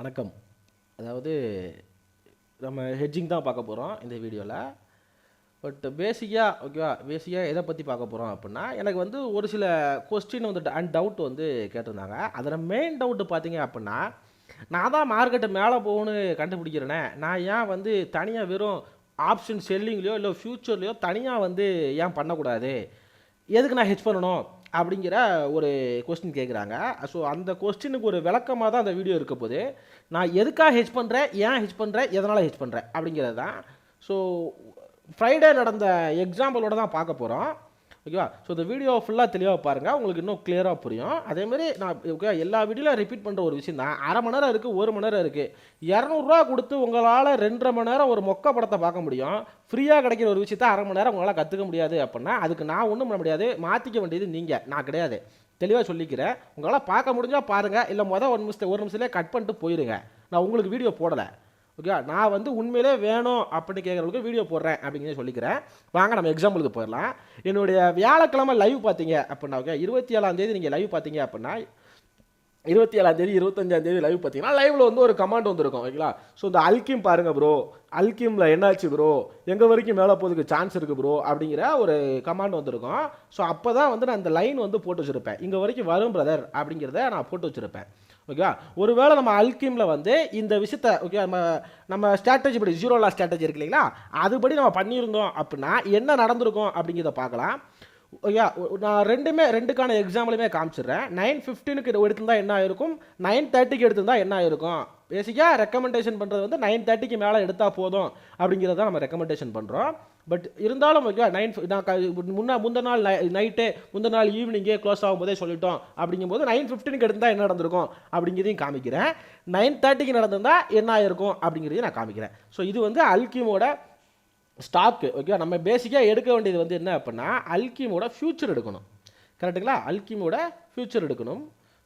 வணக்கம். அதாவது நம்ம ஹெட்ஜிங் தான் பார்க்க போகிறோம் இந்த வீடியோவில். பட் பேசிக்காக எதை பற்றி பார்க்க போகிறோம் அப்படின்னா, எனக்கு வந்து ஒரு சில கொஸ்டின் வந்து அண்ட் டவுட் வந்து கேட்டிருந்தாங்க. அதில் மெயின் டவுட்டு பார்த்தீங்க அப்படின்னா, நான் தான் மார்க்கெட்டு மேலே போகணும்னு கண்டுபிடிக்கிறேனே, நான் ஏன் வந்து தனியாக வெறும் ஆப்ஷன் செல்லிங்லையோ இல்லை ஃப்யூச்சர்லையோ தனியாக வந்து ஏன் பண்ணக்கூடாது, எதுக்கு நான் ஹெட்ஜ் பண்ணணும் அப்படிங்கிற ஒரு கொஸ்டின் கேட்குறாங்க. ஸோ அந்த கொஸ்டினுக்கு ஒரு விளக்கமாக தான் அந்த வீடியோ இருக்க போது. நான் எதுக்காக ஹெட்ஜ் பண்ணுறேன், ஏன் ஹெட்ஜ் பண்ணுறேன், எதனால் ஹெட்ஜ் பண்ணுறேன் அப்படிங்கிறது தான். ஸோ ஃப்ரைடே நடந்த எக்ஸாம்பிளோட தான் பார்க்க போகிறோம். ஓகேவா? ஸோ இந்த வீடியோ ஃபுல்லாக தெளிவாக பாருங்கள், உங்களுக்கு இன்னும் கிளியராக புரியும். அதேமாதிரி நான் ஓகே எல்லா வீடியோவில் ரிப்பீட் பண்ணுற ஒரு விஷயம் தான். அரை மணி நேரம் இருக்குது, 1 மணி நேரம் இருக்குது. 200 கொடுத்து உங்களால் 2.5 மணி நேரம் ஒரு மொக்க படத்தை பார்க்க முடியும். ஃப்ரீயாக கிடைக்கிற ஒரு விஷயத்தை அரை மணி நேரம் உங்களால் கற்றுக்க முடியாது அப்படின்னா, அதுக்கு நான் ஒன்றும் பண்ண முடியாது. மாற்றிக்க வேண்டியது நீங்கள், நான் கிடையாது. தெளிவாக சொல்லிக்கிறேன். உங்களால் பார்க்க முடிஞ்சால் பாருங்கள், இல்லை ஒரு நிமிஷத்துலேயே கட் பண்ணிட்டு போயிடுங்க. நான் உங்களுக்கு வீடியோ போடலை. ஓகே, நான் வந்து உண்மையிலே வேணும் அப்படின்னு கேட்குறவங்களுக்கு வீடியோ போடுறேன் அப்படிங்கிறத சொல்லிக்கிறேன். வாங்க நம்ம எக்ஸாம்பிளுக்கு போயிடலாம். என்னுடைய வியாழக்கிழமை லைவ் பார்த்தீங்க அப்படின்னா, ஓகே 27ஆம் தேதி நீங்கள் லைவ் பார்த்தீங்க அப்படின்னா, 27ஆம் தேதி 25ஆம் தேதி லைவ் பார்த்தீங்கன்னா, லைவில் வந்து ஒரு கமாண்ட் வந்துருக்கும். ஓகேங்களா? ஸோ இந்த அல்கிம் பாருங்கள் ப்ரோ, அல்கிமில் என்னாச்சு ப்ரோ, எங்கே வரைக்கும் மேலே போகிறதுக்கு சான்ஸ் இருக்குது ப்ரோ அப்படிங்கிற ஒரு கமாண்ட் வந்துருக்கும். ஸோ அப்போ தான் வந்து நான் இந்த லைன் வந்து போட்டு வச்சுருப்பேன். இங்கே வரைக்கும் வரும் பிரதர் அப்படிங்கிறத நான் போட்டு வச்சுருப்பேன். ஓகேவா? ஒருவேளை நம்ம அல்கிமில் வந்து இந்த விஷயத்தை ஓகே நம்ம ஸ்ட்ராட்டஜி படி ஜீரோ லாஸ் ஸ்ட்ராட்டஜி இருக்கு இல்லைங்களா, அதுபடி நம்ம பண்ணியிருந்தோம் அப்படின்னா என்ன நடந்திருக்கும் அப்படிங்கிறத பார்க்கலாம். ஓகே, நான் ரெண்டுக்கான எக்ஸாம்பிளுமே காமிச்சிடுறேன். 9:15க்கு எடுத்திருந்தா என்ன ஆயிருக்கும், 9:30க்கு எடுத்திருந்தா என்ன ஆயிருக்கும். பேசிக்காக ரெக்கமெண்டேஷன் பண்ணுறது வந்து 9:30க்கு மேலே எடுத்தால் போதும் அப்படிங்கிறத நம்ம ரெக்கமெண்டேஷன் பண்ணுறோம். பட் இருந்தாலும் ஓகே நான் முந்தின நாள் நைட்டே முந்தின நாள் ஈவினிங்கே க்ளோஸ் ஆகும்போதே சொல்லிட்டோம். அப்படிங்கும்போது 9:15க்கு எடுத்தால் என்ன நடந்திருக்கும் அப்படிங்கிறதையும் காமிக்கிறேன். 9:30க்கு நடந்திருந்தால் என்ன ஆயிருக்கும் அப்படிங்கிறதையும் நான் காமிக்கிறேன். ஸோ இது வந்து அல்கிமோட ஸ்டாக்கு. ஓகே, நம்ம பேசிக்காக எடுக்க வேண்டியது வந்து என்ன அப்படின்னா, அல்கிமோட ஃபியூச்சர் எடுக்கணும். கரெக்டுங்களா? அல்கிமோட ஃபியூச்சர் எடுக்கணும்.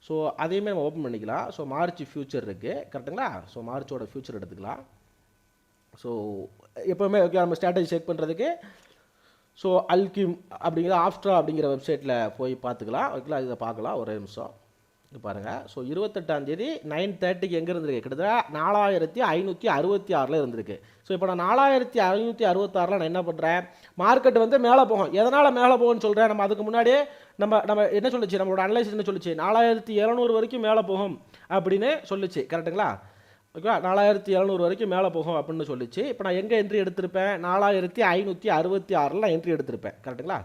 ஸோ அதையுமே நம்ம ஓப்பன் பண்ணிக்கலாம். ஸோ மார்ச் ஃபியூச்சர் இருக்குது. கரெக்டுங்களா? ஸோ மார்ச்சோட ஃபியூச்சர் எடுத்துக்கலாம். ஸோ எப்போவுமே ஓகே நம்ம ஸ்ட்ராட்டஜி செக் பண்ணுறதுக்கு ஸோ அல்கிம் அப்படிங்கிற ஆப்ஸ்ட்ரா அப்படிங்கிற வெப்சைட்டில் போய் பார்த்துக்கலாம். ஓகேங்களா? இதை பார்க்கலாம். ஒரே நிமிஷம் பாருங்கள். ஸோ 28ஆம் தேதி 9:30க்கு எங்கே இருந்திருக்கு, கிட்டத்தட்ட 4566 இருந்திருக்கு. ஸோ இப்போ நான் 4566 நான் என்ன பண்ணுறேன், மார்க்கெட் வந்து மேலே போகும். எதனால் மேலே போகும்னு சொல்கிறேன். நம்ம அதுக்கு முன்னாடியே நம்ம என்ன சொல்லிச்சு, நம்மளோட அனலைசிஸ் என்ன சொல்லிச்சு, 4700 வரைக்கும் மேலே போகும் அப்படின்னு சொல்லிச்சு. கரெக்டுங்களா? ஓகே, 4700 வரைக்கும் மேலே போகும் அப்படின்னு சொல்லிச்சு. இப்போ நான் எங்கே என்ட்ரி எடுத்திருப்பேன், 4566 என்ட்ரி எடுத்திருப்பேன். கரெக்டுங்களா?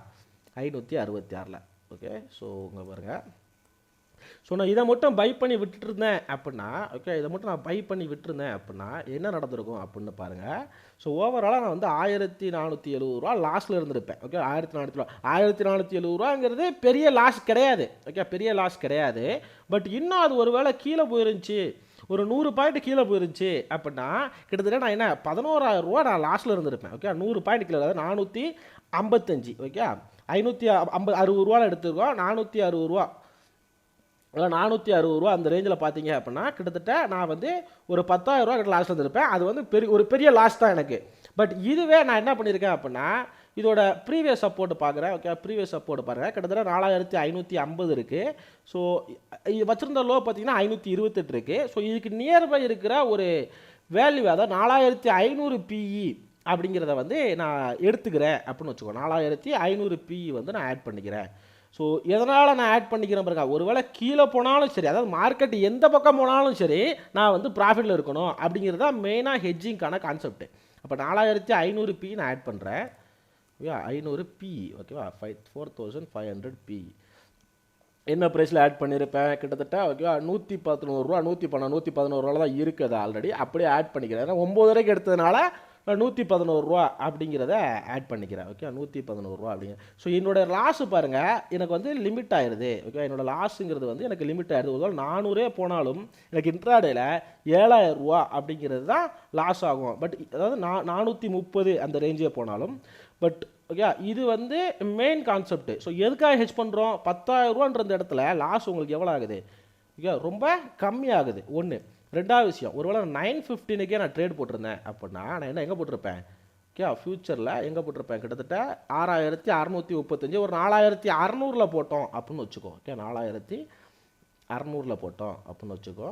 566. ஓகே, ஸோ இங்கே பாருங்கள். ஸோ நான் இதை மட்டும் பை பண்ணி விட்டுருந்தேன் அப்படின்னா, ஓகே இதை மட்டும் நான் பை பண்ணி விட்டுருந்தேன் அப்படின்னா என்ன நடந்திருக்கும் அப்படின்னு பாருங்கள். ஸோ ஓவராலாக நான் வந்து 1470 லாஸில் இருந்திருப்பேன். ஓகே, 1470 பெரிய லாஸ் கிடையாது. ஓகே, பெரிய லாஸ் கிடையாது. பட் இன்னும் அது ஒரு வேளை கீழே போயிருந்துச்சு, ஒரு 100 பாயிண்ட் கீழே போயிருந்துச்சு அப்படின்னா கிட்டத்தட்ட நான் என்ன 11,000 நான் லாஸில் இருந்திருப்பேன். ஓகே, 100 பாயிண்ட் கீழே, அதாவது 455. ஓகே, 560 எடுத்துருக்கோம். 460 அந்த ரேஞ்சில் பார்த்தீங்க அப்படின்னா கிட்டத்தட்ட நான் வந்து ஒரு 10,000 கிட்ட லாஸ் வந்துருப்பேன். அது வந்து ஒரு பெரிய லாஸ் தான் எனக்கு. பட் இதுவே நான் என்ன பண்ணியிருக்கேன் அப்படின்னா, இதோட ப்ரீவியஸ் சப்போர்ட் பார்க்குறேன். ஓகே, ப்ரீவியஸ் சப்போர்ட் பாருங்கள், கிட்டத்தட்ட 4550 இருக்குது. ஸோ வச்சுருந்த லோ பார்த்தீங்கன்னா 528 இருக்குது. ஸோ இதுக்கு நியர்பை இருக்கிற ஒரு வேல்யூ, அதாவது 4500 பிஇ அப்படிங்கிறத வந்து நான் எடுத்துக்கிறேன் அப்படின்னு வச்சுக்கோ. 4500 பிஇ வந்து நான் ஆட் பண்ணிக்கிறேன். ஸோ எதனால் நான் ஆட் பண்ணிக்கிறேன் பாருங்க, ஒருவேளை கீழே போனாலும் சரி, அதாவது மார்க்கெட் எந்த பக்கம் போனாலும் சரி நான் வந்து ப்ராஃபிட்டில் இருக்கணும் அப்படிங்கிறது தான் மெயினாக ஹெட்ஜிங்கான கான்செப்ட். அப்போ 4500 பி நான் ஆட் பண்ணுறேன். Okay, 500 B. ஓகேவா, 4500 பி என்ன ப்ரைஸில் ஆட் பண்ணியிருப்பேன், கிட்டத்தட்ட ஓகேவா 111 111 தான் இருக்குது ஆல்ரெடி. அப்படியே ஆட் பண்ணிக்கிறேன். ஏன்னா 9 எடுத்ததுனால 111 அப்படிங்கிறத ஆட் பண்ணிக்கிறேன். ஓகே, 111 அப்படிங்கிற. ஸோ என்னோடய லாஸு பாருங்கள், எனக்கு வந்து லிமிட் ஆயிடுது. ஓகே, என்னோடய லாஸுங்கிறது வந்து எனக்கு லிமிட் ஆயிடுது. ஒரு 400 போனாலும் எனக்கு இன்ட்ராடேல 7000 அப்படிங்கிறது தான் லாஸ் ஆகும். பட் அதாவது 430 அந்த ரேஞ்சே போனாலும். பட் ஓகே, இது வந்து மெயின் கான்செப்ட். ஸோ எதுக்காக ஹெட்ஜ் பண்ணுறோம், 10,000 இடத்துல லாஸ் உங்களுக்கு எவ்வளோ ஆகுது, ஓகே ரொம்ப கம்மியாகுது. ஒன்று. ரெண்டாவது விஷயம், ஒருவேளை 9:15க்கே நான் ட்ரேட் போட்டிருந்தேன் அப்படின்னா நான் என்ன எங்கே போட்டிருப்பேன், ஓகே ஃப்யூச்சரில் எங்கே போட்டிருப்பேன், கிட்டத்தட்ட 6635, ஒரு 4600 போட்டோம் அப்படின்னு வச்சுக்கோ. ஓகே, 4600 போட்டோம் அப்படின்னு வச்சுக்கோ.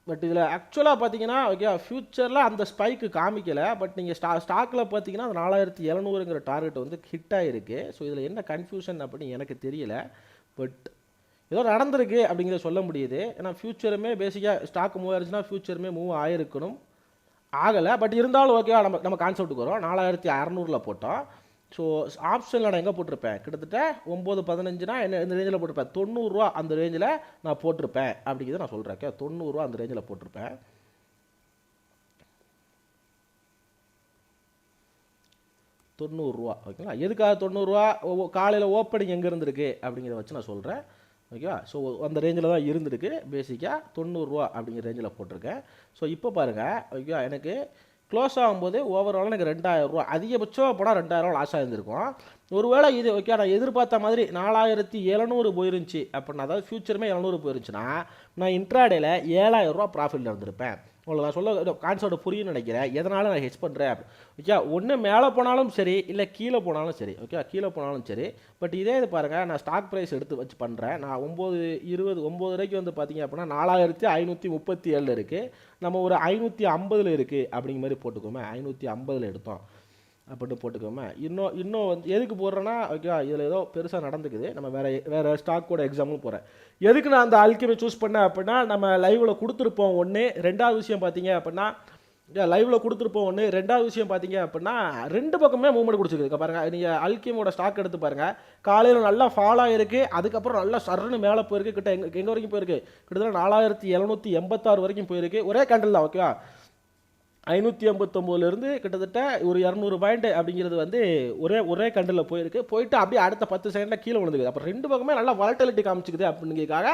பட் இதில் ஆக்சுவலாக பார்த்தீங்கன்னா ஓகே ஃப்யூச்சரில் அந்த ஸ்பைக்கு காமிக்கலை. பட் நீங்கள் ஸ்டாக்கில் பார்த்தீங்கன்னா அந்த 4700ங்கிற டார்கெட் வந்து ஹிட் ஆகிருக்கு. ஸோ இதில் என்ன கன்ஃபியூஷன் அப்படின்னு எனக்கு தெரியல. பட் ஏதோ நடந்திருக்கு அப்படிங்கிறத சொல்ல முடியுது. ஏன்னா ஃப்யூச்சருமே பேசிக்காக ஸ்டாக் மூவ் ஆயிருச்சுன்னா ஃப்யூச்சருமே மூவ் ஆகிருக்கணும், ஆகலை. பட் இருந்தாலும் ஓகேவா, நம்ம கான்செப்ட்டுக்கு வரும். 4600 போட்டோம். ஸோ ஆப்ஷனில் நான் எங்கே போட்டிருப்பேன், கிட்டத்தட்ட 9-15 என்ன இந்த ரேஞ்சில் போட்டிருப்பேன். 90 ரூபா அந்த ரேஞ்சில் நான் போட்டிருப்பேன் அப்படிங்கிறத நான் சொல்கிறேன். 90 ரூபா அந்த ரேஞ்சில் போட்டிருப்பேன். 90 ரூபா ஓகேங்களா. எதுக்காக 90 ரூபா, காலையில் ஓப்பனிங் எங்கே இருந்திருக்கு அப்படிங்கிறத வச்சு நான் சொல்கிறேன். ஓகேவா. ஸோ அந்த ரேஞ்சில் தான் இருந்திருக்கு. பேசிக்காக 90 ரூபா அப்படிங்கிற ரேஞ்சில் போட்டிருக்கேன். ஸோ இப்போ பாருங்கள் ஓகேவா, எனக்கு க்ளோஸ் ஆகும்போது ஓவராலாக எனக்கு 2000 ரூபா அதிகபட்சமாக போனால் 2000 ரூபா லாஸ் ஆகிருந்திருக்கும். ஒருவேளை இது ஓகே நான் எதிர்பார்த்த மாதிரி 4700 போயிருந்துச்சு அப்படின்னா, அதாவது ஃபியூச்சருமே 700 போயிருந்துச்சுன்னா நான் இன்ட்ராடேல 7000 ரூபா ப்ராஃபிட்டில் இருந்திருப்பேன். உங்களுக்கு நான் சொல்ல கான்செப்ட் புரியும்னு நினைக்கிறேன். எதனால் நான் ஹெச் பண்ணுறேன் ஓகே. ஒன்று மேலே போனாலும் சரி, இல்லை கீழே போனாலும் சரி ஓகே, கீழே போனாலும் சரி. பட் இதே இது பாருங்கள், நான் ஸ்டாக் ப்ரைஸ் எடுத்து வச்சு பண்ணுறேன். நான் 9:20 வரைக்கும் வந்து பார்த்தீங்க அப்படின்னா 4537 இருக்குது. நம்ம ஒரு 550 இருக்குது அப்படிங்கிற மாதிரி போட்டுக்கோமே. 550 எடுத்தோம் அப்படின்னு போட்டுக்கோமே. இன்னும் வந்து எதுக்கு போடுறேன்னா ஓகே, இதில் ஏதோ பெருசாக நடந்துக்குது. நம்ம வேறு ஸ்டாக்கோட எக்ஸாம்பிள் போகிறேன். எதுக்கு நான் அந்த அல்கெமி சூஸ் பண்ணேன் அப்படின்னா, நம்ம லைவில் கொடுத்துருப்போம் ஒன்று. ரெண்டாவது விஷயம் பார்த்தீங்க அப்படின்னா, லைவில் கொடுத்துருப்போம் ஒன்று. ரெண்டாவது விஷயம் பார்த்தீங்க அப்படின்னா, ரெண்டு பக்கமே மூவ்மெண்ட் கொடுத்துருக்கு பாருங்கள். நீங்கள் அல்கெமியோட ஸ்டாக் எடுத்து பாருங்கள். காலையில் நல்லா ஃபால் ஆகிருக்கு, அதுக்கப்புறம் நல்லா சர்ன்னு மேலே போயிருக்கு. கிட்ட எங்கே வரைக்கும் போயிருக்கு, கிட்டத்தட்ட 4786 வரைக்கும் போயிருக்கு. ஒரே கேண்டில் தான் ஓகேவா. 589 கிட்டத்தட்ட ஒரு 200 பாயிண்ட் அப்படிங்கிறது வந்து ஒரே கண்டில் போயிட்டு அப்படியே அடுத்த 10 செகண்டில் கீழே விழுந்துக்குது. அப்புறம் ரெண்டு பக்கமே நல்லா வாலட்டிலிட்டி காமிச்சிக்குது அப்படிங்கிறதுக்காக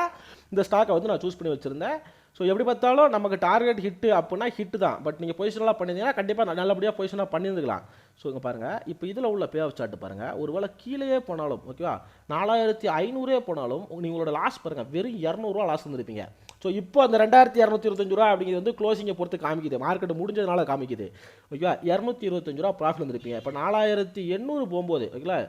இந்த ஸ்டாக்கை வந்து நான் சூஸ் பண்ணி வச்சுருந்தேன். ஸோ எப்படி பார்த்தாலும் நமக்கு டார்கெட் ஹிட்டு அப்படின்னா ஹிட்டு தான். பட் நீங்கள் பொசிஷனலாக பண்ணியிருந்தீங்கன்னா கண்டிப்பாக நல்லபடியாக பொசிஷனாக பண்ணியிருந்துக்கலாம். ஸோ இங்கே பாருங்கள், இப்போ இதில் உள்ள பே ஆஃப் சார்ட் பாருங்கள். ஒரு வேளை கீழே போனாலும் ஓகேவா, 4500 போனாலும் நீங்களோட லாஸ் பாருங்கள், வெறும் 200 ரூபா லாஸ் வந்துருப்பீங்க. ஸோ இப்போ அந்த 2225 ரூபா அப்படிங்கிறது வந்து க்ளோசிங்கை பொறுத்து காமிக்குது, மார்க்கெட் முடிஞ்சதுனால காமிக்குது ஓகேவா. 225 ரூபா ப்ராஃபிட் வந்துருப்பீங்க. இப்போ 4800 போகும்போது ஓகேங்களா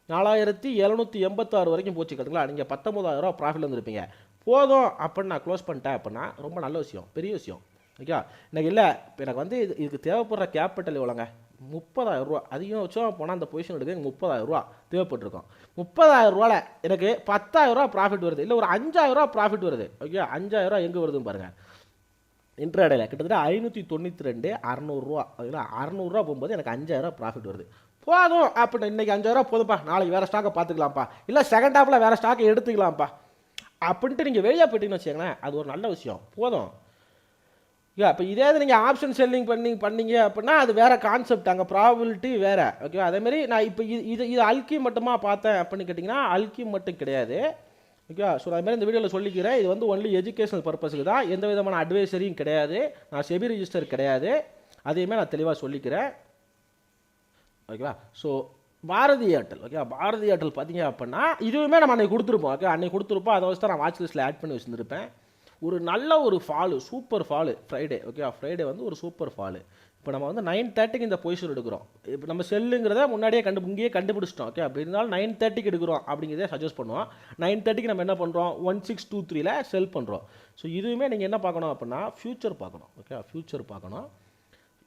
4786 வரைக்கும் போச்சு கட்டுங்களா. நீங்கள் 19000 ரூபா ப்ராஃபிட் வந்துருப்பீங்க. போதும் அப்படின்னு நான் க்ளோஸ் பண்ணிட்டேன் அப்படின்னா ரொம்ப நல்ல விஷயம், பெரிய விஷயம் ஓகே. எனக்கு இல்லை, இப்போ எனக்கு வந்து இதுக்கு தேவைப்படுற கேபிட்டல் எவ்வளோங்க, 30000 ரூபா. அதிகபட்சம் போனால் அந்த பொசிஷன் எடுக்க 30000 ரூபா தேவைப்பட்டிருக்கோம். 30000 ரூபாவில் எனக்கு 10000 ரூபா ப்ராஃபிட் வருது, இல்லை ஒரு 5000 ரூபா ப்ராஃபிட் வருது ஓகே. 5000 ரூபா எங்கே வருதுன்னு பாருங்கள். இன்ட்ராடேல கிட்டத்தட்ட 592 600 ரூபா ஓகேங்களா. 600 ரூபா போகும்போது எனக்கு 5000 ரூபா ப்ராஃபிட் வருது. போதும் அப்படின்னு இன்றைக்கி 5000 ரூபா போதும்ப்பா, நாளைக்கு வேறு ஸ்டாக்கை பார்த்துக்கலாம்ப்பா, இல்லை செகண்ட் ஹாஃபில் வேறு ஸ்டாக்கை எடுத்துக்கலாம்ப்பா அப்படின்ட்டு நீங்கள் வெளியே போயிட்டீங்கன்னு வச்சுக்கோங்களேன், அது ஒரு நல்ல விஷயம். போதும் இப்போ இதே நீங்கள் ஆப்ஷன் செல்லிங் பண்ணீங்க அப்படின்னா அது வேறு கான்செப்ட், அங்கே ப்ராபபிலிட்டி வேறு ஓகே. அதேமாதிரி நான் இப்போ இது அல்கி மட்டுமா பார்த்தேன் அப்படின்னு கேட்டிங்கன்னா அல்கி மட்டும் கிடையாது ஓகே. ஸோ அதுமாதிரி இந்த வீடியோவில் சொல்லிக்கிறேன், இது வந்து ஒன்லி எஜுகேஷனல் பர்பஸுக்கு தான், எந்த விதமான அட்வைசரியும் கிடையாது, நான் செபி ரிஜிஸ்டர் கிடையாது, அதையுமே நான் தெளிவாக சொல்லிக்கிறேன் ஓகேவா. ஸோ பாரதி ஏர்டெல் ஓகே, பாரதி ஏர்டெல் பார்த்தீங்க அப்படின்னா இதுவுமே நம்ம அன்றைக்கி கொடுத்துருப்போம் ஓகே. அன்றைக்கி கொடுத்துருப்போம், அதை வச்சு தான் நான் வாட்ச் லிஸ்ட்டில் ஆட் பண்ணி வச்சுருப்பேன். ஒரு நல்ல ஒரு fall, super fall Friday okay. Friday வந்து ஒரு சூப்பர் ஃபாலு. இப்போ நம்ம வந்து 9:30க்கு இந்த பொசிஷன் எடுக்கிறோம். இப்போ நம்ம செல்லுங்கிறத முன்னாடியே இங்கேயே கண்டுபிடிச்சிட்டோம் ஓகே. அப்படி இருந்தாலும் 9:30க்கு எடுக்கிறோம் அப்படிங்கிறதே சஜஸ்ட் பண்ணுவோம். 9:30க்கு நம்ம என்ன பண்ணுறோம், 1623ல் செல் பண்ணுறோம். ஸோ இதுவுமே நீங்கள் என்ன பார்க்கணும் அப்படின்னா ஃப்யூச்சர் பார்க்கணும் ஓகே. ஃப்யூச்சர் பார்க்கணும்.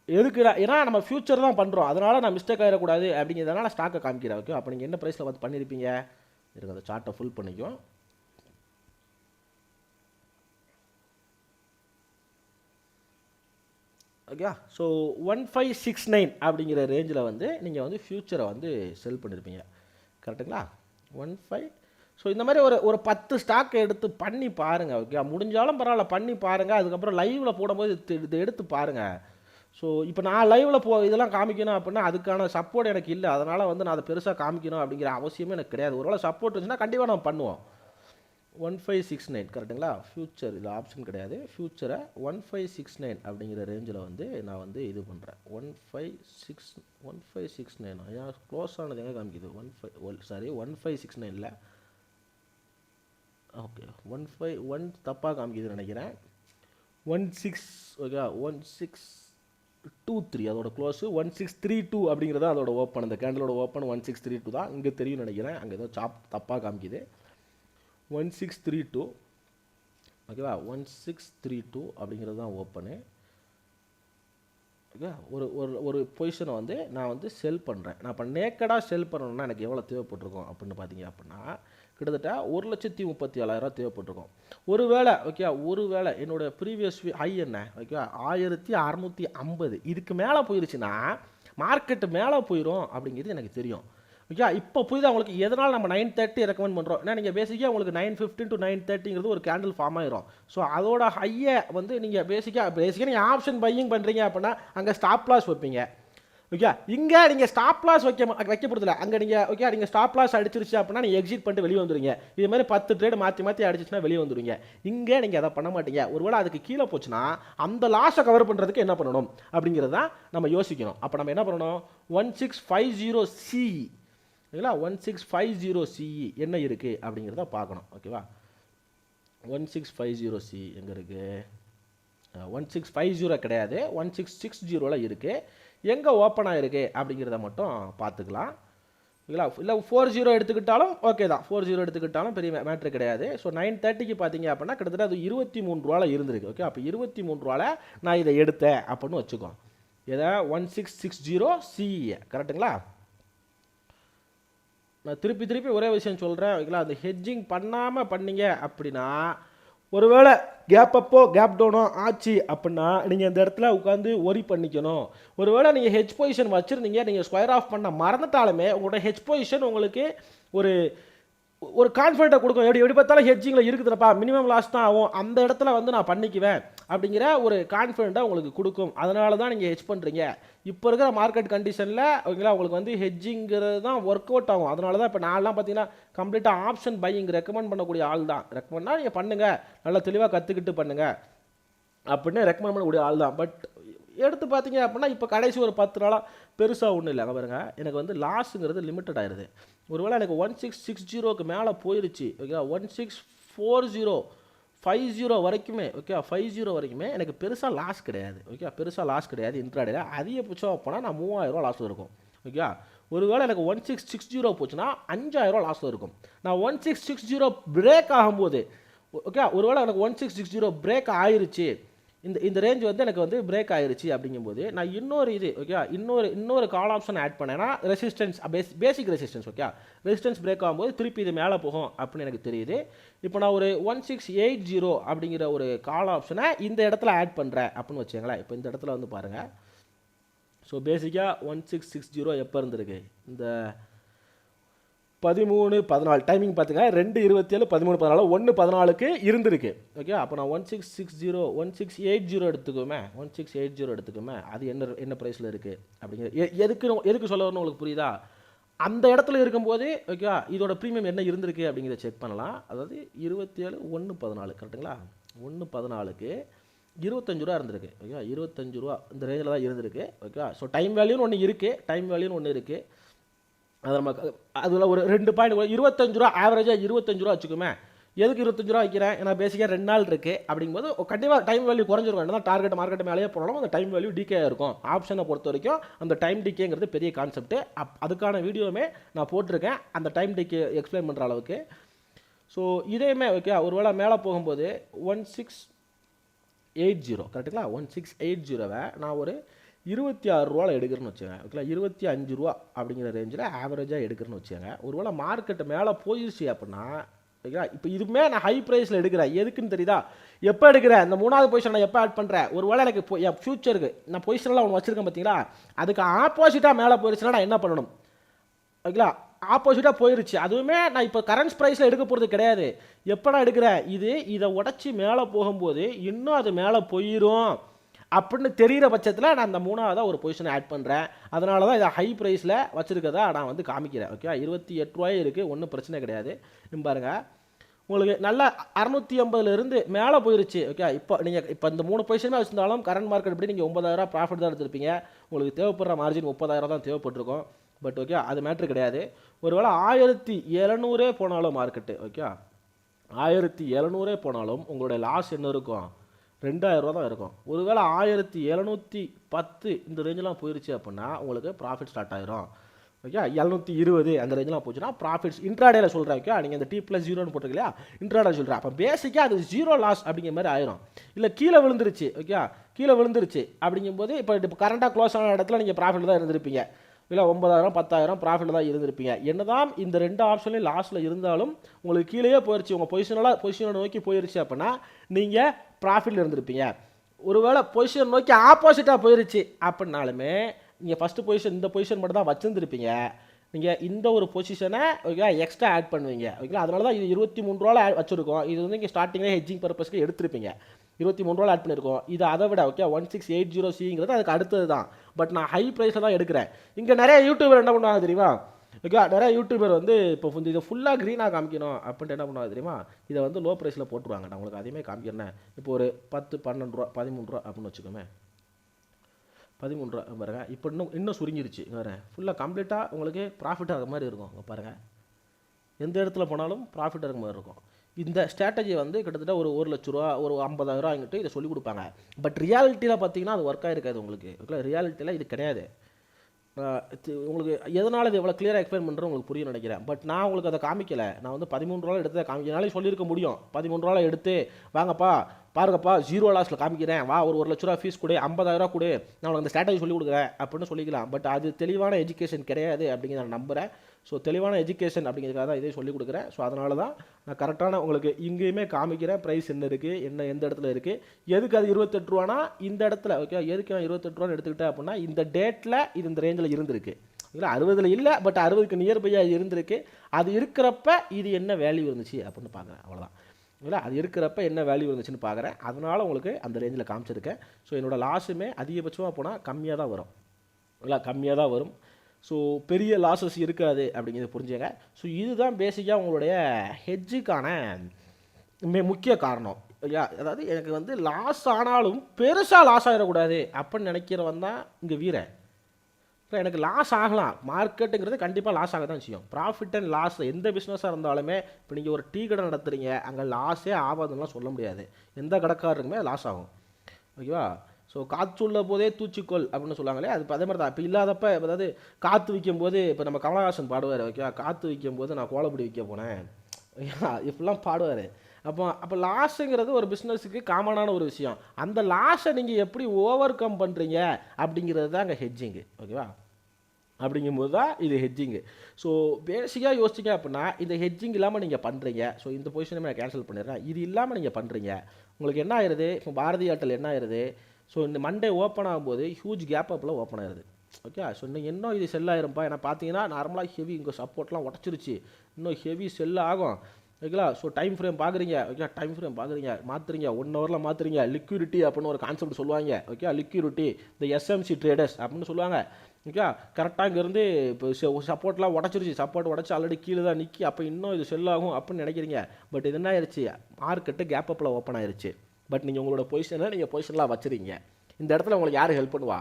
எதுக்கு, ஏன்னா நம்ம ஃப்யூச்சர் தான் பண்ணுறோம், அதனால் நான் மிஸ்டேக் ஆகிடக்கூடாது அப்படிங்கிறதுனால ஸ்டாக்கை காமிக்கிறேன் ஓகே. அப்போ நீங்கள் என்ன ப்ரைஸில் வந்து பண்ணியிருப்பீங்க, இருக்குது அந்த சார்ட்டை ஃபுல் பண்ணிக்கும் ஓகே. ஸோ 1569 அப்படிங்கிற ரேஞ்சில் வந்து நீங்கள் வந்து ஃப்யூச்சரை வந்து செல் பண்ணியிருப்பீங்க கரெக்டுங்களா. 15. ஸோ இந்த மாதிரி ஒரு 10 ஸ்டாக்கை எடுத்து பண்ணி பாருங்கள் ஓகே. முடிஞ்சாலும் பரவாயில்ல பண்ணி பாருங்கள். அதுக்கப்புறம் லைவில் போடும்போது இதை எடுத்து பாருங்கள். ஸோ இப்போ நான் லைவில் இதெல்லாம் காமிக்கணும் அப்படின்னா அதுக்கான சப்போர்ட் எனக்கு இல்லை, அதனால் வந்து நான் அதை பெருசாக காமிக்கணும் அப்படிங்கிற அவசியமே எனக்கு கிடையாது. ஒருவேளை சப்போர்ட் இருந்துச்சுன்னா கண்டிப்பாக நம்ம பண்ணுவோம். 1569 கரெக்டுங்களா. ஃப்யூச்சர் இது ஆப்ஷன் கிடையாது, ஃப்யூச்சரை 1569 அப்படிங்கிற ரேஞ்சில் வந்து நான் வந்து இது பண்ணுறேன். 1569 ஏன் க்ளோஸ் ஆனது எங்கே காமிக்குது, 1569 ஓகே. 151 தப்பாக காமிக்குதுன்னு நினைக்கிறேன். 16 ஓகே 1623 அதோட க்ளோஸு. 1632 அப்படிங்கிறது அதோட ஓப்பன், அந்த கேண்டலோட ஓப்பன் 1632 தான். இங்கே தெரியும் நினைக்கிறேன், அங்கே ஏதோ தப்பாக காமிக்குது. 1632 ஓகேவா. 1632 அப்படிங்கிறது தான் ஓப்பனு. ஓகே, ஒரு ஒரு ஒரு பொசிஷனை வந்து நான் வந்து செல் பண்ணுறேன். நான் இப்போ நேக்கடாக செல் பண்ணணும்னா எனக்கு எவ்வளோ தேவைப்பட்டிருக்கும் அப்படின்னு பார்த்தீங்க அப்படின்னா கிட்டத்தட்ட 1,37,000 தேவைப்பட்டிருக்கும். ஒருவேளை என்னோட ப்ரீவியஸ் ஹை என்ன ஓகே 1650 இதுக்கு மேலே போயிருச்சுன்னா மார்க்கெட்டு மேலே போயிடும் அப்படிங்கிறது எனக்கு தெரியும். ஓகே, இப்போ புரியுதா உங்களுக்கு எதனால் நம்ம 930 ரெக்கமெண்ட் பண்ணுறோம்? ஏன்னா நீங்கள் பேசிக்காக உங்களுக்கு 915 to 930 ஒரு கேண்டில் ஃபார்ம் ஆயிரும். ஸோ அதோட ஹையை வந்து நீங்கள் பேசிக்காக நீங்கள் ஆப்ஷன் பையிங் பண்ணுறீங்க அப்படின்னா அங்கே ஸ்டாப் லாஸ் வைப்பீங்க. ஓகே, இங்கே நீங்கள் ஸ்டாப் லாஸ் வைக்க போகிறதில்ல. அங்கே நீங்கள் ஸ்டாப் லாஸ் அடிச்சிருச்சு அப்படின்னா நீங்கள் எக்ஸிட் பண்ணிட்டு வெளியே வந்துடுங்க. இது மாதிரி 10 ட்ரேடு மாற்றி அடிச்சிச்சுன்னா வெளியே வந்துடுங்க. இங்கே நீங்கள் அதை பண்ண மாட்டீங்க. ஒருவேளை அதுக்கு கீழே போச்சுன்னா அந்த லாஸை கவர் பண்ணுறதுக்கு என்ன பண்ணணும் அப்படிங்கிறது தான் நம்ம யோசிக்கணும். அப்போ நம்ம என்ன பண்ணணும்? 1650 ஓகேங்களா. 1650 என்ன இருக்குது அப்படிங்கிறத பார்க்கணும். ஓகேவா, 1650 எங்கே இருக்குது? 1650 கிடையாது, 1660 இருக்குது. எங்கே ஓப்பன் ஆகிருக்கு அப்படிங்கிறத மட்டும் பார்த்துக்கலாம். ஓகேங்களா. இல்லை 40 எடுத்துக்கிட்டாலும் ஓகே தான், 40 எடுத்துக்கிட்டாலும் பெரிய மேட்ரு கிடையாது. ஸோ 930க்கு பார்த்தீங்க அப்படின்னா கிட்டத்தட்ட அது 23 ரூபாவில் இருந்திருக்கு. ஓகே, அப்போ 23 ரூபாவில் நான் இதை எடுத்தேன் அப்படின்னு வச்சுக்கோ. இதை 1660 கரெக்டுங்களா. நான் திருப்பி ஒரே விஷயம் சொல்கிறேன். ஓகேங்களா, அந்த ஹெட்ஜிங் பண்ணாமல் பண்ணீங்க அப்படின்னா ஒருவேளை கேப் அப்போ கேப் டவுனோ ஆச்சு அப்படின்னா நீங்கள் இந்த இடத்துல உட்காந்து ஒரி பண்ணிக்கணும். ஒருவேளை நீங்கள் ஹெச் பொசிஷன் வச்சுருந்தீங்க, நீங்கள் ஸ்கொயர் ஆஃப் பண்ண மறந்துட்டாலுமே உங்களோட ஹெச் பொசிஷன் உங்களுக்கு ஒரு கான்ஃபிடென்ட்டை கொடுக்கும். எப்படி பார்த்தாலும் ஹெட்ஜிங்கில் இருக்குதுப்பா, மினிமம் லாஸ் தான் ஆகும், அந்த இடத்துல வந்து நான் பண்ணிக்குவேன் அப்படிங்கிற ஒரு கான்ஃபிடென்ட்டாக உங்களுக்கு கொடுக்கும். அதனால தான் நீங்கள் ஹெட்ஜ் பண்ணுறீங்க. இப்போ இருக்கிற மார்க்கெட் கண்டிஷனில் ஓகேங்களா உங்களுக்கு வந்து ஹெட்ஜிங்கிறது தான் ஒர்க் அவுட் ஆகும். அதனால தான் இப்போ நான்லாம் பார்த்தீங்கன்னா கம்ப்ளீட்டாக ஆப்ஷன் பையிங் ரெக்கமெண்ட் பண்ணக்கூடிய ஆள் தான். ரெக்கமெண்ட்னா நீங்கள் பண்ணுங்கள், நல்லா தெளிவாக கற்றுக்கிட்டு பண்ணுங்கள் அப்படின்னு ரெக்கமெண்ட் பண்ணக்கூடிய ஆள் தான். பட் எடுத்து பார்த்தீங்க அப்படின்னா இப்போ கடைசி ஒரு 10 நாளாக பெருசாக ஒன்றும் இல்லை. பாருங்க, எனக்கு வந்து லாஸுங்கிறது லிமிட்டட் ஆயிடுது. ஒருவேளை எனக்கு 1660க்கு மேலே போயிருச்சு ஓகே, 164050 வரைக்குமே ஓகே, 50 வரைக்குமே எனக்கு பெருசாக லாஸ் கிடையாது. ஓகே, பெருசாக லாஸ் கிடையாது. இன்ட்ராடேல அதிகபட்சம் போனால் நான் 3000 ரூபா லாஸ் இருக்கும். ஓகே, ஒருவேளை எனக்கு 1660 போச்சுன்னா 5000 லாஸ் இருக்கும். நான் 1660 பிரேக் ஆகும்போது ஓகே, ஒருவேளை எனக்கு 1660 பிரேக் ஆயிருச்சு, இந்த ரேஞ்ச் வந்து எனக்கு வந்து பிரேக் ஆயிருச்சு அப்படிங்கும்போது நான் இன்னொரு கால் ஆப்ஷன் ஆட் பண்ணேன்னா ரெசிஸ்டன்ஸ் பேசிக் ரெசிஸ்டன்ஸ் ஓகே, ரெசிஸ்டன்ஸ் பிரேக் ஆகும்போது திருப்பி இது மேலே போகும் அப்படின்னு எனக்கு தெரியுது. இப்போ நான் ஒரு 1680 அப்படிங்கிற ஒரு கால் ஆப்ஷனை இந்த இடத்துல ஆட் பண்ணுறேன் அப்படின்னு வச்சுங்களேன். இப்போ இந்த இடத்துல வந்து பாருங்கள். ஸோ பேசிக்காக 1660 எப்போ இருந்திருக்கு? இந்த 13-14 டைமிங் பார்த்துங்க, 2:27 13-14 1:14க்கு இருந்திருக்கு. ஓகே, அப்போ நான் 1680 எடுத்துக்கோமே. அது என்ன ப்ரைஸில் இருக்குது அப்படிங்கிற எதுக்கு சொல்ல வரணும் உங்களுக்கு புரியுதா? அந்த இடத்துல இருக்கும்போது ஓகே இதோட ப்ரீமியம் என்ன இருந்திருக்கு அப்படிங்கிறத செக் பண்ணலாம். அதாவது 27-1:14 கரெக்டுங்களா. 1:14க்கு 25 ரூபா இருந்திருக்கு. ஓகே, 25 ரூபா இந்த ரேஞ்சில் தான் இருந்திருக்கு. ஓகே, ஸோ டைம் வேல்யூன்னு ஒன்று இருக்குது. அது நம்ம அதில் ஒரு 2 பாயிண்ட் 25 ரூபா ஆவரேஜாக 25 ரூபா வச்சுக்கோமே. எதுக்கு 25 ரூபா வைக்கிறேன்? ஏன்னா பேசிக்காக 2 நாள் இருக்குது அப்படிங்கும்போது கண்டிப்பாக டைம் வேல்யூ குறைஞ்சிருக்கும். என்ன தான் டார்கெட் மார்க்கெட் மேலேயே போனாலும் அந்த டைம் வேல்யூ டிகே இருக்கும். ஆப்ஷனை பொறுத்த வரைக்கும் அந்த டைம் டிகேங்கிறது பெரிய கான்செப்ட்டு. அதுக்கான வீடியோவுமே நான் போட்டிருக்கேன் அந்த டைம் டிகே எக்ஸ்பிளைன் பண்ணுற அளவுக்கு. ஸோ இதையுமே ஓகே, ஒருவேளை மேலே போகும்போது 1680 கரெக்டுங்களா. 1680வை நான் ஒரு 26 ரூபாவில் எடுக்கிறேன்னு வச்சுக்கோங்க. ஓகேங்களா, 25 ரூபா அப்படிங்கிற ரேஞ்சில் ஆவரேஜாக எடுக்கிறேன்னு வச்சுக்கோங்க. ஒருவேளை மார்க்கெட்டு மேலே போயிடுச்சு அப்படின்னா ஓகேங்களா, இப்போ இதுவுமே நான் ஹை ப்ரைஸில் எடுக்கிறேன். எதுக்குன்னு தெரியுதா? எப்போ எடுக்கிறேன்? இந்த 3வது பொசிஷன் நான் எப்போ ஆட் பண்ணுறேன்? ஒருவேளை எனக்கு என் ஃபியூச்சருக்கு நான் பொசிஷனெலாம் ஒன்று வச்சுருக்கேன் பார்த்தீங்களா, அதுக்கு ஆப்போசிட்டாக மேலே போயிடுச்சுன்னா நான் என்ன பண்ணணும்? ஓகேங்களா, ஆப்போசிட்டாக போயிருச்சு. அதுவுமே நான் இப்போ கரண்ட் ப்ரைஸில் எடுக்க போகிறது கிடையாது. எப்போ நான் எடுக்கிறேன்? இதை உடச்சி மேலே போகும்போது இன்னும் அது மேலே போயிடும் அப்படின்னு தெரிகிற பட்சத்தில் நான் அந்த 3வது ஒரு பொசிஷனை ஆட் பண்ணுறேன். அதனால தான் இதை ஹை ப்ரைஸில் வச்சுருக்கதா நான் வந்து காமிக்கிறேன். ஓகே, 28 ரூபாயே இருக்குது, ஒன்றும் பிரச்சனை கிடையாது. பாருங்கள், உங்களுக்கு நல்லா 680 மேலே போயிருச்சு. ஓகே, இப்போ நீங்கள் இந்த 3 பொசிஷனுமே வச்சுருந்தாலும் கரண்ட் மார்க்கெட் எப்படி நீங்கள் 9000 ப்ராஃபிட் தான் எடுத்துருப்பீங்க. உங்களுக்கு தேவைப்படுற மார்ஜின் 30,000 தான் தேவைப்பட்டிருக்கும். பட் ஓகே, அது மேட்ரு கிடையாது. ஒருவேளை 1700 போனாலும் மார்க்கெட்டு ஓகே, 1700 போனாலும் உங்களுடைய லாஸ் என்ன இருக்கும்? 2000 ரூபா தான் இருக்கும். ஒருவேளை 1710 இந்த ரேஞ்செலாம் போயிருச்சு அப்படின்னா உங்களுக்கு ப்ராஃபிட் ஸ்டார்ட் ஆயிரும். ஓகே 720 அந்த ரேஞ்செலாம் போச்சுன்னா ப்ராஃபிட்ஸ் இன்ட்ராடேல சொல்கிறேன். ஓகே நீங்கள் அந்த T+0 போட்டிருக்கு இல்லையா, இன்ட்ராடே சொல்கிறேன். அப்போ பேசிக்காக அது 0 லாஸ் அப்படிங்கிற மாதிரி ஆயிரும். இல்லை கீழே விழுந்துருச்சு, ஓகே கீழே விழுந்துருச்சு அப்படிங்கும்போது இப்போ கரண்டாக க்ளோஸ் ஆன இடத்துல நீங்கள் ப்ராஃபிட் தான் இருந்திருப்பீங்க. இல்லை 9,000 10,000 ப்ராஃபிட் தான் இருந்திருப்பீங்க. என்னதான் இந்த 2 ஆப்ஷன்லையும் லாஸில் இருந்தாலும் உங்களுக்கு கீழேயே போயிடுச்சு, உங்கள் பொசிஷனை நோக்கி போயிருச்சு அப்படின்னா நீங்கள் ப்ராஃபிட்டில் இருந்திருப்பீங்க. ஒருவேளை பொசிஷன் நோக்கி ஆப்போசிட்டாக போயிருச்சு அப்படின்னாலுமே நீங்கள் ஃபஸ்ட்டு பொசிஷன் இந்த பொசிஷன் மட்டும் தான் வச்சுருந்துருப்பீங்க. நீங்கள் இந்த ஒரு பொசிஷனை ஓகே எக்ஸ்ட்ரா ஆட் பண்ணுவீங்க. ஓகே அதனால தான் இது 23 ரூபா வச்சுருக்கோம். இது வந்து இங்கே ஸ்டார்டிங்கில் ஹெட்ஜிங் பர்பஸ்க்கு எடுத்திருப்பீங்க. 23 ரூபா ஆட் பண்ணியிருக்கோம். இது அதை விட ஓகே 1680C அதுக்கு அடுத்தது தான். பட் நான் ஹை ப்ரைஸில் தான் எடுக்கிறேன். இங்கே நிறைய யூடியூபர் என்ன பண்ணுவாங்க தெரியுமா, ஓகே நிறைய யூடியூபர் வந்து இப்போ இதை ஃபுல்லாக க்ரீனாக காமிக்கணும் அப்படின்ட்டு என்ன பண்ணுவாங்க தெரியுமா, இதை வந்து லோ ப்ரைஸில் போட்டுருவாங்க. நான் உங்களுக்கு அதையுமே காமிக்கிறேன். இப்போ ஒரு 10 12 ரூபா 13 ரூபா அப்படின்னு வச்சுக்கோமே, 13 ரூபா பாருங்கள். இப்போ இன்னும் சுருங்கிருச்சு வேறு, ஃபுல்லாக கம்ப்ளீட்டாக உங்களுக்கு ப்ராஃபிட் ஆகிற மாதிரி இருக்கும். இங்கே பாருங்கள், எந்த இடத்துல போனாலும் ப்ராஃபிட் ஆகிற மாதிரி இருக்கும். இந்த ஸ்ட்ராட்டஜி வந்து கிட்டத்தட்ட ஒரு 1 லட்ச ரூபா ஒரு 50,000 ரூபாய்கிட்ட இதை சொல்லிக் கொடுப்பாங்க. பட் ரியாலிட்டியில் பார்த்தீங்கன்னா அது ஒர்க் ஆகிருக்காது உங்களுக்கு. ஓகே ரியாலிட்டியில் இது கிடையாது. உங்களுக்கு எதனால் இது எவ்வளோ கிளியராக எக்ஸ்பிளைன் பண்ணுறேன் உங்களுக்கு புரியும் நினைக்கிறேன். பட் நான் உங்களுக்கு அதை காமிக்கலை. நான் வந்து 13 ரூபா எடுத்து காமிக்கிறனாலே சொல்லியிருக்க முடியும். 13 ரூபா எடுத்து வாங்கப்பா பாருங்கப்பா 0 லாஸில் காமிக்கிறேன், வா ஒரு 1 லட்ச ரூபா ஃபீஸ் கொடு, 50,000 கொடு, நான் உங்களுக்கு அந்த ஸ்ட்ராட்டஜி சொல்லிக் கொடுக்குறேன் அப்படின்னு சொல்லிக்கலாம். பட் அது தெளிவான எஜுகேஷன் கிடையாது அப்படிங்கிறத நான் நம்புகிறேன். ஸோ தெளிவான எஜுகேஷன் அப்படிங்கிறதுக்காக தான் இதே சொல்லிக் கொடுக்குறேன். ஸோ அதனால தான் நான் கரெக்டான உங்களுக்கு இங்கேயுமே காமிக்கிறேன் ப்ரைஸ் என்ன இருக்குது, எந்த இடத்துல இருக்குது, எதுக்கு அது 28 ரூபானா இந்த இடத்துல. ஓகே எதுக்கு நான் 28 ரூபான்னு எடுத்துக்கிட்டேன் அப்படின்னா இந்த டேட்டில் இது இந்த ரேஞ்சில் இருந்திருக்கு. இல்லை 60 இல்லை, பட் 60க்கு நியர்பையாக இருந்திருக்கு. அது இருக்கிறப்ப இது என்ன வேல்யூ இருந்துச்சு அப்படின்னு பார்க்குறேன். அவ்வளோதான். இல்லை அது இருக்கிறப்ப என்ன வேல்யூ இருந்துச்சுன்னு பார்க்குறேன். அதனால் உங்களுக்கு அந்த ரேஞ்சில் காமிச்சிருக்கேன். ஸோ என்னோடய லாஸுமே அதிகபட்சமாக போனால் கம்மியாக தான் வரும். இல்லை கம்மியாக தான் வரும். ஸோ பெரிய லாஸஸ் இருக்காது அப்படிங்கிறத புரிஞ்சுங்க. ஸோ இதுதான் பேசிக்காக உங்களுடைய ஹெட்ஜுக்கான முக்கிய காரணம். இல்லையா, அதாவது எனக்கு வந்து லாஸ் ஆனாலும் பெருசாக லாஸ் ஆகிடக்கூடாது அப்படின்னு நினைக்கிறவன் தான் இங்கே வீரன். எனக்கு லாஸ் ஆகலாம், மார்க்கெட்டுங்கிறது கண்டிப்பாக லாஸ் ஆக தான் செய்யும். ப்ராஃபிட் அண்ட் லாஸ் எந்த பிஸ்னஸாக இருந்தாலுமே, இப்போ நீங்கள் ஒரு டீ கடை நடத்துகிறீங்க, அங்கே லாஸே ஆகாதுன்னெலாம் சொல்ல முடியாது. எந்த கடைக்காரருக்குமே லாஸ் ஆகும். ஓகேவா. ஸோ காற்றுள்ள போதே தூச்சிக்கொள் அப்படின்னு சொல்லுவாங்களே, அது அதே மாதிரி தான். இப்போ இல்லாதப்போ அதாவது காற்று விற்கும் போது இப்போ நம்ம கமலஹாசன் பாடுவார். ஓகேவா, காற்று விற்கும் போது நான் கோலப்பொடி விற்க போனேன், இப்படிலாம் பாடுவார். அப்போ லாஸுங்கிறது ஒரு பிஸ்னஸுக்கு காமனான ஒரு விஷயம். அந்த லாஸை நீங்கள் எப்படி ஓவர் கம் பண்ணுறீங்க அப்படிங்கிறது தான் அங்கே ஹெட்ஜிங்கு. ஓகேவா, அப்படிங்கும்போது தான் இது ஹெட்ஜிங்கு. ஸோ பேசிக்காக யோசிச்சிங்க அப்படின்னா இந்த ஹெட்ஜிங் இல்லாமல் நீங்கள் பண்ணுறீங்க. ஸோ இந்த பொசிஷனை நான் கேன்சல் பண்ணிடுறேன். இது இல்லாமல் நீங்கள் பண்ணுறீங்க, உங்களுக்கு என்ன ஆயிடுது, இப்போ பாரதி ஏர்டெல் என்ன ஆயிடுது, ஸோ இந்த மண்டே ஓப்பன் ஆகும்போது ஹியூஜ் கேப் அப்பில் ஓப்பன் ஆயிடுது. ஓகே, ஸோ இன்னும் இன்னும் இது செல் ஆயிரும்ப்பா. ஏன்னா பார்த்தீங்கன்னா நார்மலாக ஹெவி இங்கே சப்போர்ட்லாம் உடச்சிருச்சு, இன்னும் ஹெவி செல் ஆகும். ஓகேங்களா. ஸோ டைம் ஃப்ரேம் பார்க்குறீங்க. ஓகே டைம் ஃப்ரேம் பார்க்குறீங்க, மாற்றுறீங்க, 1 ஹவரில் மாற்றுறீங்க. லிக்விடிட்டி அப்படின்னு ஒரு கான்செப்ட் சொல்லுவாங்க. ஓகே லிக்விடிட்டி இந்த எஸ்எம்சி ட்ரேடர்ஸ் அப்படின்னு சொல்லுவாங்க. ஓகே கரெக்டாக இங்கேருந்து இப்போ சப்போர்ட்லாம் உடச்சிருச்சு, சப்போர்ட் உடச்சி ஆல்ரெடி கீழே தான் நிற்கி, அப்போ இன்னும் இது செல் ஆகும் அப்படின்னு நினைக்கிறீங்க. பட் இது என்ன ஆயிடுச்சு, மார்க்கெட்டு கேப் அப்பில் ஓப்பன் ஆயிடுச்சு. பட் நீங்கள் உங்களோட பொசிஷன்லாம் வச்சுருங்க. இந்த இடத்துல உங்களுக்கு யார் ஹெல்ப் பண்ணுவா,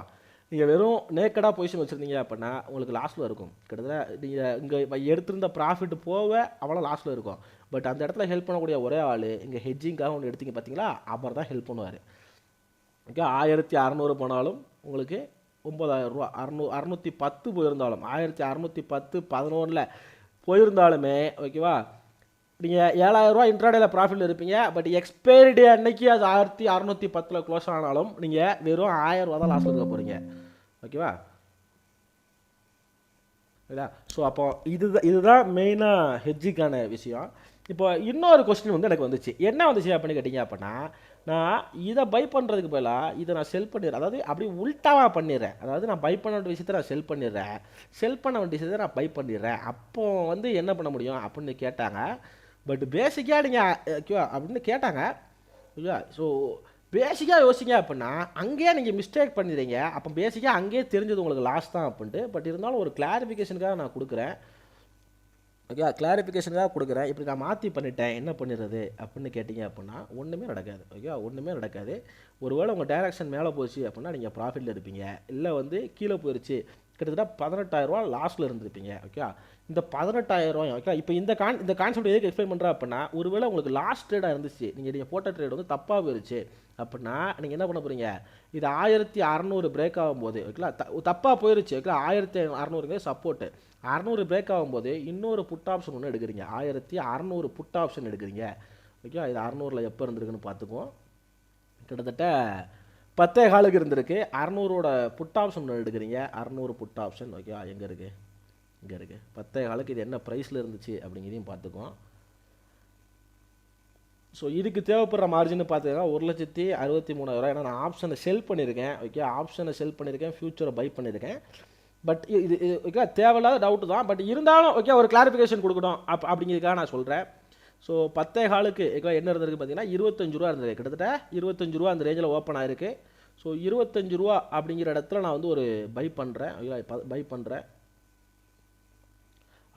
நீங்கள் வெறும் நேக்கடாக பொசிஷன் வச்சுருந்தீங்க அப்படின்னா உங்களுக்கு லாஸில் இருக்கும். கிட்டத்தட்ட நீங்கள் இங்கே எடுத்திருந்த ப்ராஃபிட் போக அவ்வளோ லாஸில் இருக்கும். பட் அந்த இடத்துல ஹெல்ப் பண்ணக்கூடிய ஒரே ஆள் இங்கே ஹெட்ஜிங்காக ஒன்று எடுத்தீங்க பார்த்தீங்களா, அவர் தான் ஹெல்ப் பண்ணுவார். ஓகே 1600 போனாலும் உங்களுக்கு 9000 ரூபா, 610 போயிருந்தாலும் 1610 11 போயிருந்தாலுமே ஓகேவா, நீங்கள் 7000 ரூபா இன்ட்ராடேல ப்ராஃபிட்டில் இருப்பீங்க. பட் எக்ஸ்பைரி டே அன்னைக்கு அது 1610 க்ளோஸ் ஆனாலும் நீங்கள் வெறும் 1000 ரூபா தான் லாஸில் இருக்க போகிறீங்க. ஓகேவா. இல்லையா. ஸோ அப்போ இதுதான் மெயினாக ஹெட்ஜுக்கான விஷயம். இப்போ இன்னொரு கொஸ்டின் வந்து எனக்கு வந்துச்சு. என்ன வந்துச்சு அப்படின்னு கேட்டிங்க அப்படின்னா, நான் இதை பை பண்ணுறதுக்கு பதிலாக இதை நான் செல் பண்ணிடுறேன். அதாவது அப்படி உல்ட்டாவாக பண்ணிடுறேன். அதாவது நான் பை பண்ண வேண்டிய விஷயத்தை நான் செல் பண்ணிடுறேன், செல் பண்ண வேண்டிய விஷயத்தை நான் பை பண்ணிடுறேன். அப்போ வந்து என்ன பண்ண முடியும் அப்படின்னு கேட்டாங்க. பட் பேசிக்காக நீங்கள் ஓகேவா அப்படின்னு கேட்டாங்க. ஓகேவா. ஸோ பேசிக்காக யோசிங்க அப்படின்னா அங்கேயே நீங்கள் மிஸ்டேக் பண்ணிடுறீங்க. அப்போ பேசிக்காக அங்கேயே தெரிஞ்சது உங்களுக்கு லாஸ் தான் அப்படின்ட்டு. பட் இருந்தாலும் ஒரு கிளாரிஃபிகேஷனுக்காக நான் கொடுக்குறேன். ஓகே கிளாரிஃபிகேஷனுக்காக கொடுக்குறேன். இப்படி நான் மாற்றி பண்ணிட்டேன், என்ன பண்ணிடுறது அப்படின்னு கேட்டிங்க அப்படின்னா ஒன்றுமே நடக்காது. ஓகே ஒன்றுமே நடக்காது. ஒருவேளை உங்கள் டைரக்ஷன் மேலே போச்சு அப்படின்னா நீங்கள் ப்ராஃபிட்டில் இருப்பீங்க. இல்லை வந்து கீழே போயிடுச்சு, கிட்டத்தட்ட 18,000 ரூபா லாஸில் இருந்திருப்பீங்க. ஓகே இந்த 18,000 ஓகே. இப்போ இந்த கான்செப்ட் எதுக்கு எக்ஸ்பிளைன் பண்ணுறேன் அப்படின்னா, ஒருவேளை உங்களுக்கு லாஸ்ட் ட்ரேடாக இருந்துச்சு, நீங்கள் போட்ட ட்ரேட் வந்து தப்பாக போயிருச்சு அப்படின்னா நீங்கள் என்ன பண்ண போகிறீங்க, இது 1600 பிரேக் ஆகும்போது ஓகேங்களா, தப்பாக போயிருச்சு ஓகேங்களா, 1600 சப்போர்ட்டு 600 பிரேக் ஆகும்போது இன்னொரு புட் ஆப்ஷன் ஒன்று எடுக்கிறீங்க, 1600 புட் ஆப்ஷன் எடுக்கிறீங்க ஓகே. இது 600ல் எப்போ இருந்திருக்குன்னு பார்த்துக்குவோம். கிட்டத்தட்ட 10 இருந்திருக்கு. 600ஓட புட் ஆப்ஷன் ஒன்று எடுக்கிறீங்க, 600 புட் ஆப்ஷன் ஓகே. எங்கே இருக்குது, இங்கே இருக்குது. 10 இது என்ன ப்ரைஸில் இருந்துச்சு அப்படிங்கிறதையும் பார்த்துக்குவோம். ஸோ இதுக்கு தேவைப்படுற மார்ஜின்னு பார்த்துக்கோங்க 1,63,000. ஏன்னா நான் ஆப்ஷனை செல் பண்ணியிருக்கேன் ஓகே, ஆப்ஷனை செல் பண்ணியிருக்கேன், ஃபியூச்சரை பை பண்ணியிருக்கேன். பட் இது ஓகே தேவையில்லாத டவுட்டு தான், பட் இருந்தாலும் ஓகே ஒரு கிளாரிஃபிகேஷன் கொடுக்கணும் அப்படிங்கிறதுக்காக நான் சொல்கிறேன். ஸோ 10 என்ன இருந்திருக்கு பார்த்தீங்கன்னா 25 ரூபா இருந்தது, கிட்டத்தட்ட 25 ரூபா அந்த ரேஞ்சில் ஓப்பன் ஆகிருக்கு. ஸோ 25 ரூபா அப்படிங்கிற இடத்துல நான் வந்து ஒரு பை பண்ணுறேன்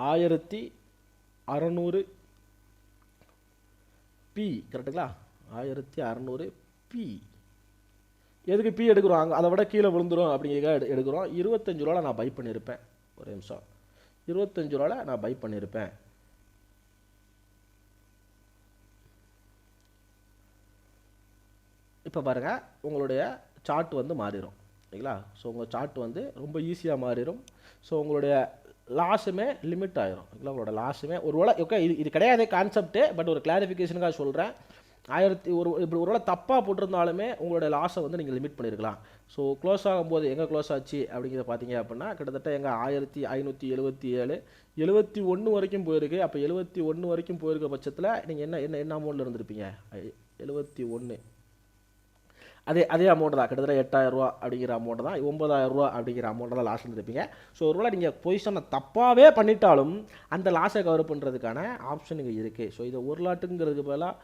1600 பி கரெக்டுங்களா, 1600 பி. எதுக்கு பி எடுக்கிறோம், அங்கே அதை விட கீழே விழுந்துடும் அப்படிங்கிறதுக்காக எடுக்கிறோம். 25 ரூபாவில் நான் பை பண்ணியிருப்பேன், ஒரு நிமிஷம், 25 ரூபாவில் நான் பை பண்ணியிருப்பேன். இப்போ பாருங்கள் உங்களுடைய சார்ட் வந்து மாறிடும் சரிங்களா. ஸோ உங்கள் சார்ட் வந்து ரொம்ப ஈஸியாக மாறிடும். ஸோ உங்களுடைய லாஸுமே லிமிட் ஆகிரும் ஓகேங்களா. உங்களோட லாஸுமே ஒரு வேளை ஓகே இது கிடையாது கான்செப்ட்டு, பட் ஒரு கிளாரிஃபிகேஷனுக்காக சொல்கிறேன். இப்படி ஒரு வேளை தப்பாக போட்டிருந்தாலுமே உங்களோட லாஸை வந்து நீங்கள் லிமிட் பண்ணியிருக்கலாம். ஸோ க்ளோஸ் ஆகும்போது எங்கே க்ளோஸ் ஆச்சு அப்படிங்கிறத பார்த்தீங்க அப்படின்னா கிட்டத்தட்ட எங்கள் 1577 71 வரைக்கும் போயிருக்கு. அப்போ 71 வரைக்கும் போயிருக்க பட்சத்தில் நீங்கள் என்ன அமௌண்ட்டில் இருந்திருப்பீங்க, 71 அதே அமௌண்ட் தான், கிட்டத்தட்ட 8,000 ரூபா அப்படிங்கிற அமௌண்ட் தான், 9,000 ரூபா அப்படிங்கிற அமௌண்ட் தான் லாஸ் இருப்பீங்க. ஸோ ஒருவேளை நீங்கள் பொசிஷனை தப்பாகவே பண்ணிட்டாலும் அந்த லாஸை கவர் பண்ணுறதுக்கான ஆப்ஷன் இங்கே இருக்குது. ஸோ இதை 1 லாட்டுங்கிறதுக்கு பதிலாக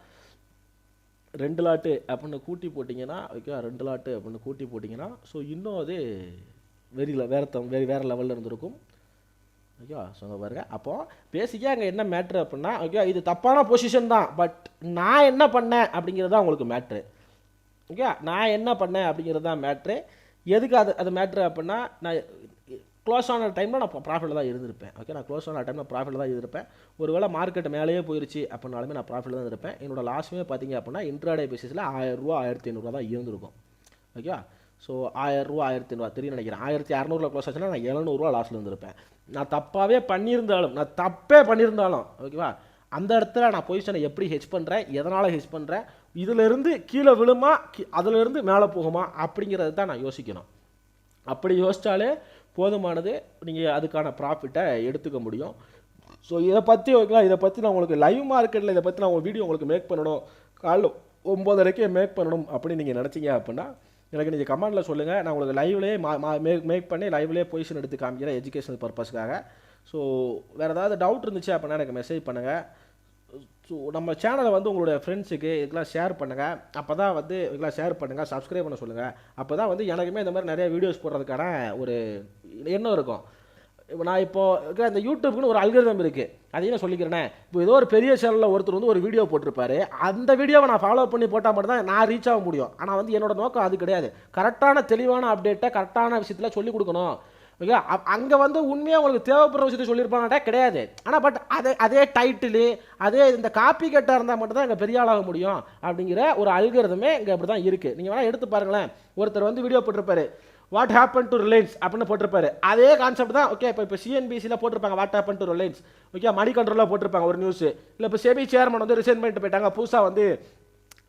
2 லாட்டு அப்படின்னு கூட்டி போட்டிங்கன்னா ஓகே, 2 லாட்டு அப்படின்னு கூட்டி போட்டிங்கன்னா ஸோ இன்னும் அது வேறு லெவலில் இருந்திருக்கும் ஓகேவா. ஸோ பாருங்கள், அப்போது பேசிக்காக அங்கே என்ன மேட்ரு அப்படின்னா ஓகே இது தப்பான பொசிஷன் தான், பட் நான் என்ன பண்ணேன் அப்படிங்கிறது தான் உங்களுக்கு மேட்ரு ஓகே. நான் என்ன பண்ணேன் அப்படிங்கிறது தான் மேட்ரு. எதுக்கு அது மேட்ரு அப்படின்னா, நான் க்ளோஸ் ஆன டைமில் நான் ப்ராஃபிட்டில் தான் இருந்திருப்பேன் ஓகே. நான் க்ளோஸ் ஆன டைமில் ப்ராஃபிட்டில் தான் இருந்திருப்பேன். ஒருவேளை மார்க்கெட் மேலேயே போயிடுச்சு அப்படின்னாலுமே நான் ப்ராஃபிட்டில் தான் இருப்பேன். என்னோடய லாஸுமே பார்த்தீங்க அப்படின்னா இன்ட்ராடே பேசிஸில் 1000 ரூபா 1500 தான் இருந்திருக்கும் ஓகேவா. ஸோ 1000 ரூபா 1500 தெரியும் நினைக்கிறேன். 1600 க்ளோஸ் ஆச்சுன்னா நான் 700 ரூபா லாஸில் இருந்திருப்பேன். நான் தப்பே பண்ணியிருந்தாலும் ஓகேவா, அந்த இடத்துல நான் பொசிஷனை எப்படி ஹெச் பண்ணுறேன், எதனால் ஹெச் பண்ணுறேன், இதிலிருந்து கீழே விழுமா அதிலிருந்து மேலே போகுமா அப்படிங்கிறது தான் நான் யோசிக்கணும். அப்படி யோசித்தாலே போதுமானது, நீங்கள் அதுக்கான ப்ராஃபிட்டை எடுத்துக்க முடியும். ஸோ இதை பற்றி ஓகேங்களா, இதை பற்றி நான் உங்களுக்கு லைவ் மார்க்கெட்டில் இதை பற்றி நான் உங்கள் வீடியோ உங்களுக்கு மேக் பண்ணணும், காலைல 9:30 மேக் பண்ணணும் அப்படின்னு நீங்கள் நினச்சிங்க அப்படின்னா எனக்கு நீங்கள் கமெண்டில் சொல்லுங்கள். நான் உங்களுக்கு லைவ்லேயே மேக் பண்ணி லைவ்லேயே பொசிஷன் எடுத்து காமிக்கிறேன் எஜுகேஷனல் பர்பஸ்க்காக. ஸோ வேறு ஏதாவது டவுட் இருந்துச்சு அப்படின்னா எனக்கு மெசேஜ் பண்ணுங்கள். ஸோ நம்ம சேனலை வந்து உங்களுடைய ஃப்ரெண்ட்ஸுக்கு இதெல்லாம் ஷேர் பண்ணுங்கள். அப்போ தான் வந்து இதெல்லாம் ஷேர் பண்ணுங்கள், சப்ஸ்கிரைப் பண்ண சொல்லுங்கள். அப்போ தான் வந்து எனக்குமே இந்த மாதிரி நிறைய வீடியோஸ் போடுறதுக்கான ஒரு எண்ணம் இருக்கும். நான் இப்போது இந்த யூடியூப்னு ஒரு அல்காரிதம் இருக்குது, அதையும் நான் சொல்லிக்கிறேனே. இப்போ ஏதோ ஒரு பெரிய சேனலில் ஒருத்தர் வந்து ஒரு வீடியோ போட்டிருப்பாரு, அந்த வீடியோவை நான் ஃபாலோ பண்ணி போட்டால் மட்டும் தான் நான் ரீச் ஆக முடியும். ஆனால் வந்து என்னோட நோக்கம் அது கிடையாது. கரெக்டான தெளிவான அப்டேட்டை கரெக்டான விஷயத்தில் சொல்லிக் கொடுக்கணும் ஓகே. அங்கே வந்து உண்மையாக உங்களுக்கு தேவைப்படுற விஷயத்தை சொல்லியிருப்பாங்கட்டா கிடையாது. ஆனால் பட் அதே டைட்டிலு அதே இந்த காப்பி கட்டாக இருந்தால் மட்டும்தான் இங்கே பெரிய ஆளாக முடியும் அப்படிங்கிற ஒரு அல்காரிதமே இங்கே அப்படி தான் இருக்குது. நீங்கள் வேணால் எடுத்து பாருங்களேன். ஒருத்தர் வந்து வீடியோ போட்டிருப்பாரு, வாட் ஹேப்பன் டு ரிலையன்ஸ் அப்படின்னு போட்டிருப்பாரு. அதே கான்செப்ட் தான் ஓகே. இப்போ சிஎன்பிசியில் போட்டிருப்பாங்க what happen to Reliance okay. மணி கண்ட்ரோலில் போட்டிருப்பாங்க ஒரு நியூஸ். இல்லை இப்போ செபி சேர்மன் வந்து ரிசைன் பண்ணிட்டு போயிட்டாங்க, புதுசாக வந்து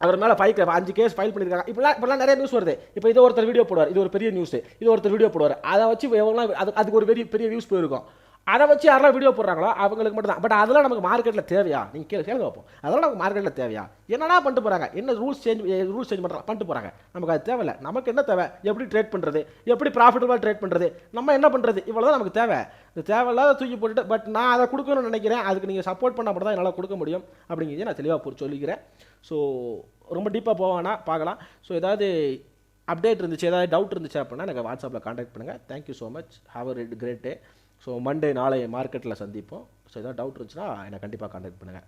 அவர் மேலே 5 கேஸ் ஃபைல் பண்ணியிருக்காங்க. இப்போலாம் நிறைய நியூஸ் வருது. இப்போ இதை ஒருத்தர் வீடியோ போடுவார், இது ஒரு பெரிய நியூஸ், இது ஒருத்தர் வீடியோ போடுவார், அதை வச்சு எவ்வளோ அதுக்கு ஒரு பெரிய வியூஸ் போயிருக்கும். அதை வச்சு யாரெல்லாம் வீடியோ போடுறாங்களோ அவங்களுக்கு மட்டும் தான். பட் அதெல்லாம் நமக்கு மார்க்கெட்டில் தேவையா, நீங்கள் கேள்வி வைப்போம். அதெல்லாம் நமக்கு மார்க்கெட்டில் தேவையா, என்னடா பண்ணிட்டு போகிறாங்க, என்ன ரூல்ஸ் சேஞ்ச் பண்ணுறாங்க பண்ணிட்டு போகிறாங்க, நமக்கு அது தேவையில்லை. நமக்கு என்ன தேவை, எப்படி ட்ரேட் பண்ணுறது, எப்படி ப்ராஃபிட்டபுளாக ட்ரேட் பண்ணுறது, நம்ம என்ன பண்ணுறது, இவ்வளோ தான் நமக்கு தேவை. இந்த தேவையில்லாத தூக்கி போட்டுட்டு பட் நான் அதை கொடுக்கணும்னு நினைக்கிறேன். அதுக்கு நீங்கள் சப்போர்ட் பண்ண மட்டும் தான் என்னால் கொடுக்க முடியும் அப்படிங்கிறத நான் தெளிவாக சொல்லிக்கிறேன். ஸோ ரொம்ப டீப்பாக போவானா பார்க்கலாம். ஸோ ஏதாவது அப்டேட் இருந்துச்சு, ஏதாவது டவுட் இருந்துச்சு அப்படின்னா எனக்கு வாட்ஸ்அப்பில் கான்டாக்ட் பண்ணுங்கள். Thank you so much, have a great day. So Monday நாளை மார்க்கெட்டில் சந்திப்போம். ஸோ ஏதாவது டவுட் இருந்துச்சுன்னா என்னை கண்டிப்பாக கான்டாக்ட் பண்ணுங்கள்.